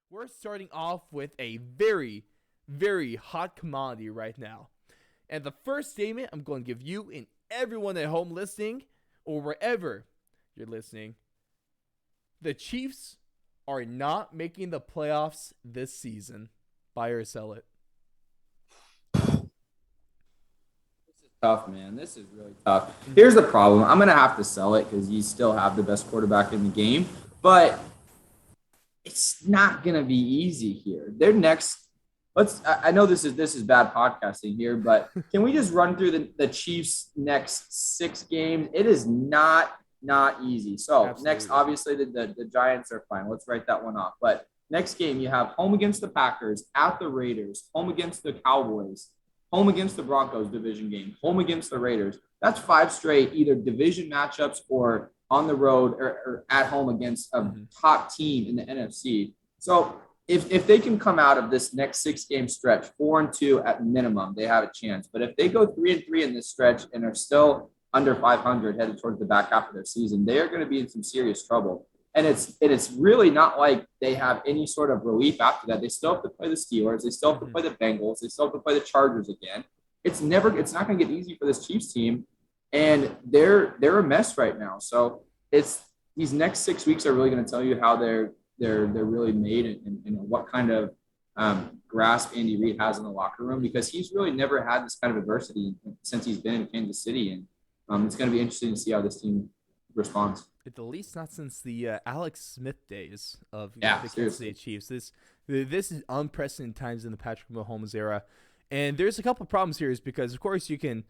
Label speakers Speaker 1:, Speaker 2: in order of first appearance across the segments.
Speaker 1: we're starting off with a very, very hot commodity right now. And the first statement I'm going to give you and everyone at home listening, or wherever you're listening, the Chiefs are not making the playoffs this season. Buy or sell it.
Speaker 2: Tough, man. This is really tough. Here's the problem. I'm going to have to sell it because you still have the best quarterback in the game, but it's not going to be easy here. Their next I know this is bad podcasting here, but can we just run through the Chiefs next 6 games? It is not easy. So
Speaker 1: Absolutely.
Speaker 2: next, obviously the Giants are fine. Let's write that one off. But next game you have home against the Packers, at the Raiders, home against the Cowboys, home against the Broncos division game, home against the Raiders. That's 5 straight either division matchups or on the road or at home against a top team in the NFC. So if they can come out of this next 6-game stretch 4-2 at minimum, they have a chance. But if they go 3-3 in this stretch and are still under 500 headed towards the back half of their season, they are going to be in some serious trouble. And it's really not like they have any sort of relief after that. They still have to play the Steelers. They still have to play the Bengals. They still have to play the Chargers again. It's not going to get easy for this Chiefs team, and they're a mess right now. So it's these next 6 weeks are really going to tell you how they're really made and what kind of grasp Andy Reid has in the locker room, because he's really never had this kind of adversity since he's been in Kansas City, and it's going to be interesting to see how this team responds.
Speaker 1: At the least, not since the Alex Smith days of the
Speaker 2: seriously.
Speaker 1: Kansas City Chiefs. This is unprecedented times in the Patrick Mahomes era, and there's a couple of problems here. Is because of course you can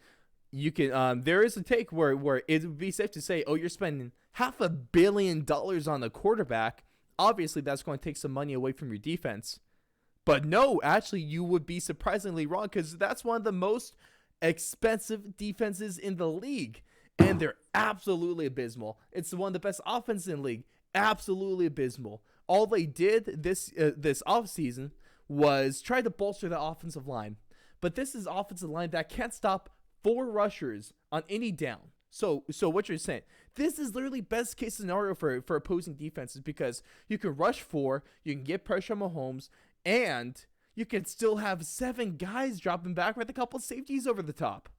Speaker 1: there is a take where it would be safe to say, oh, you're spending $500 million on a quarterback. Obviously, that's going to take some money away from your defense. But no, actually, you would be surprisingly wrong, because that's one of the most expensive defenses in the league. And they're absolutely abysmal. It's one of the best offenses in the league. Absolutely abysmal. All they did this offseason was try to bolster the offensive line. But this is offensive line that can't stop 4 rushers on any down. So what you're saying, this is literally best case scenario for opposing defenses, because you can rush 4, you can get pressure on Mahomes, and you can still have 7 guys dropping back with a couple of safeties over the top.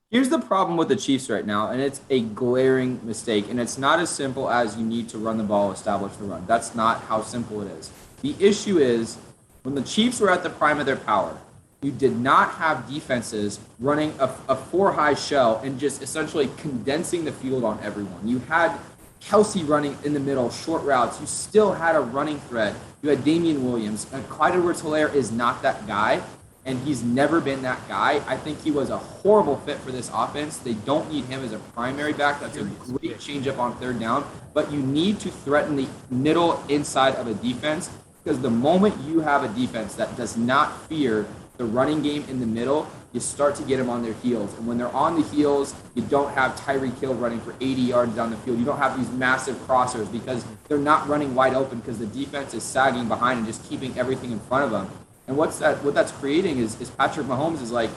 Speaker 2: Here's the problem with the Chiefs right now, and it's a glaring mistake, and it's not as simple as you need to run the ball, establish the run. That's not how simple it is. The issue is when the Chiefs were at the prime of their power, you did not have defenses running a 4-high shell and just essentially condensing the field on everyone. You had Kelsey running in the middle, short routes. You still had a running threat. You had Damian Williams. Clyde Edwards-Helaire is not that guy, and he's never been that guy. I think he was a horrible fit for this offense. They don't need him as a primary back. That's a great changeup on 3rd down, but you need to threaten the middle inside of a defense, because the moment you have a defense that does not fear the running game in the middle, you start to get them on their heels. And when they're on the heels, you don't have Tyreek Hill running for 80 yards down the field. You don't have these massive crossers because they're not running wide open, because the defense is sagging behind and just keeping everything in front of them. And what that's creating is Patrick Mahomes is like,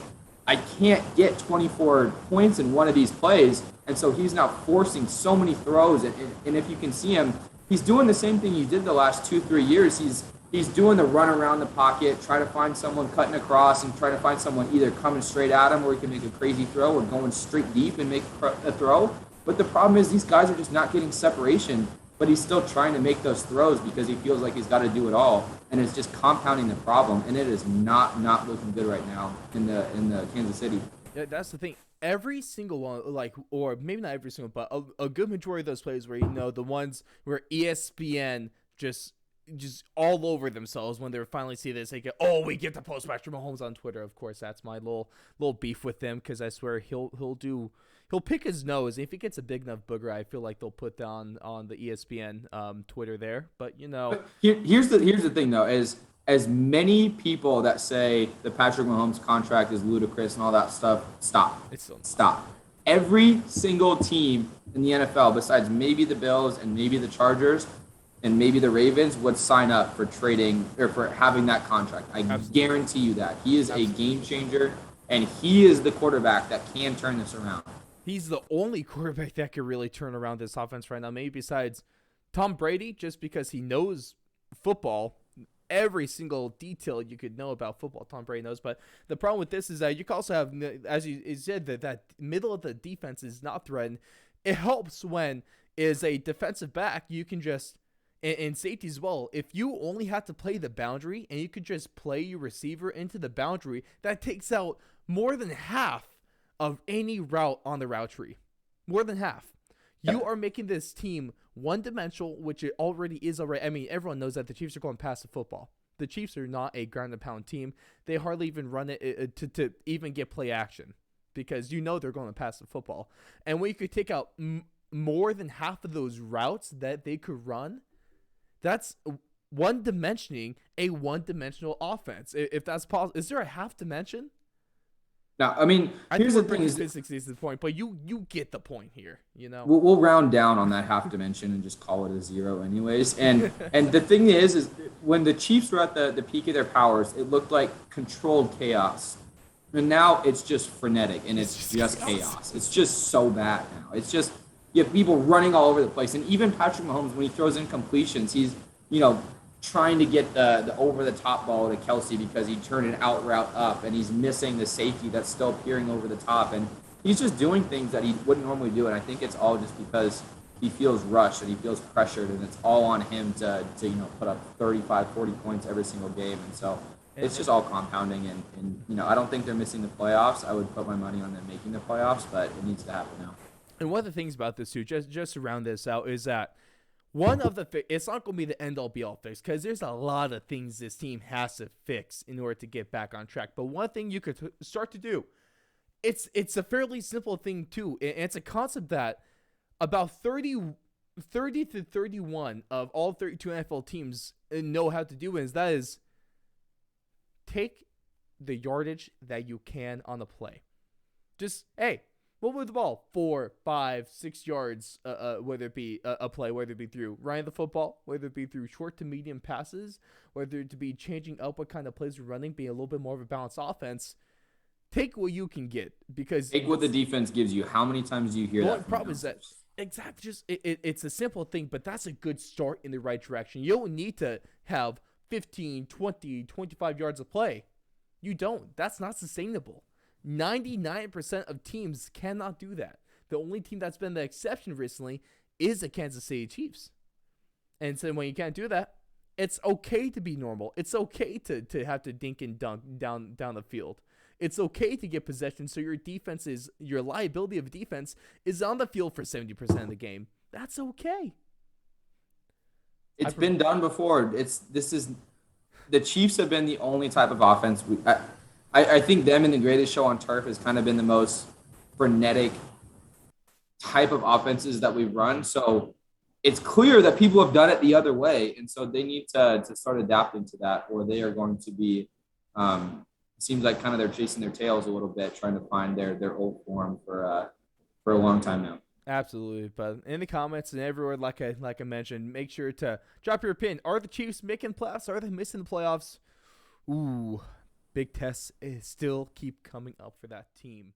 Speaker 2: I can't get 24 points in one of these plays. And so he's now forcing so many throws. And if you can see him, he's doing the same thing he did the last 2-3 years. He's doing the run around the pocket, try to find someone cutting across and try to find someone either coming straight at him, or he can make a crazy throw, or going straight deep and make a throw. But the problem is these guys are just not getting separation, but he's still trying to make those throws because he feels like he's got to do it all. And it's just compounding the problem. And it is not looking good right now in the Kansas City.
Speaker 1: Yeah, that's the thing. Every single one, or maybe not every single, but a good majority of those plays where, the ones where ESPN just all over themselves when they finally see this, they get, oh, we get to post Patrick Mahomes on Twitter. Of course, that's my little beef with them, because I swear he'll pick his nose. If he gets a big enough booger, I feel like they'll put down on the ESPN Twitter there. But
Speaker 2: here's the thing though, is as many people that say the Patrick Mahomes contract is ludicrous and all that stuff, stop. Every single team in the NFL, besides maybe the Bills and maybe the Chargers and maybe the Ravens, would sign up for trading or for having that contract. I guarantee you that. He is a game changer, and he is the quarterback that can turn this around.
Speaker 1: He's the only quarterback that can really turn around this offense right now, maybe besides Tom Brady, just because he knows football, every single detail you could know about football, Tom Brady knows. But the problem with this is that you can also have, as you said, that middle of the defense is not threatened. It helps when is a defensive back, you can just, and safety as well, if you only have to play the boundary and you could just play your receiver into the boundary, that takes out more than half of any route on the route tree. More than half. You are making this team one-dimensional, which it already is already. I mean, everyone knows that the Chiefs are going past the football. The Chiefs are not a ground-and-pound team. They hardly even run it to even get play action because you know they're going to pass the football. And when you could take out more than half of those routes that they could run, that's one-dimensioning a one-dimensional offense. If that's possible, is there a half dimension?
Speaker 2: Now, I mean, here's the thing: is
Speaker 1: physics is the point, but you get the point here. You know,
Speaker 2: we'll round down on that half dimension and just call it a zero, anyways. And the thing is when the Chiefs were at the peak of their powers, it looked like controlled chaos, and now it's just frenetic and it's just chaos. It's just so bad now. It's just you have people running all over the place, and even Patrick Mahomes, when he throws in completions, he's trying to get the over-the-top ball to Kelsey because he turned an out route up, and he's missing the safety that's still peering over the top. And he's just doing things that he wouldn't normally do, and I think it's all just because he feels rushed and he feels pressured, and it's all on him to put up 35, 40 points every single game. And so it's just all compounding, and I don't think they're missing the playoffs. I would put my money on them making the playoffs, but it needs to happen now.
Speaker 1: And one of the things about this, too, just to round this out, is that it's not going to be the end-all be-all fix because there's a lot of things this team has to fix in order to get back on track. But one thing you could start to do, it's a fairly simple thing too. And it's a concept that about 30 to 31 of all 32 NFL teams know how to do, and that is take the yardage that you can on the play. Just, hey, we'll move the ball 4, 5, 6 yards, whether it be a play, whether it be through running the football, whether it be through short to medium passes, whether it be changing up what kind of plays we're running, being a little bit more of a balanced offense. Take what you can get because
Speaker 2: take what the defense gives you. How many times do you hear that?
Speaker 1: The problem is that exactly just it's a simple thing, but that's a good start in the right direction. You don't need to have 15, 20, 25 yards of play. You don't. That's not sustainable. 99% of teams cannot do that. The only team that's been the exception recently is the Kansas City Chiefs. And so when you can't do that, it's okay to be normal. It's okay to have to dink and dunk down the field. It's okay to get possession so your liability of defense is on the field for 70% of the game. That's okay.
Speaker 2: It's been done before. The Chiefs have been the only type of offense I think them and the Greatest Show on Turf has kind of been the most frenetic type of offenses that we've run. So it's clear that people have done it the other way. And so they need to start adapting to that, or they are going to be it seems like kind of they're chasing their tails a little bit, trying to find their old form for a long time now.
Speaker 1: Absolutely. But in the comments and everywhere, like I mentioned, make sure to drop your opinion. Are the Chiefs making playoffs? Are they missing the playoffs? Ooh. Big tests still keep coming up for that team.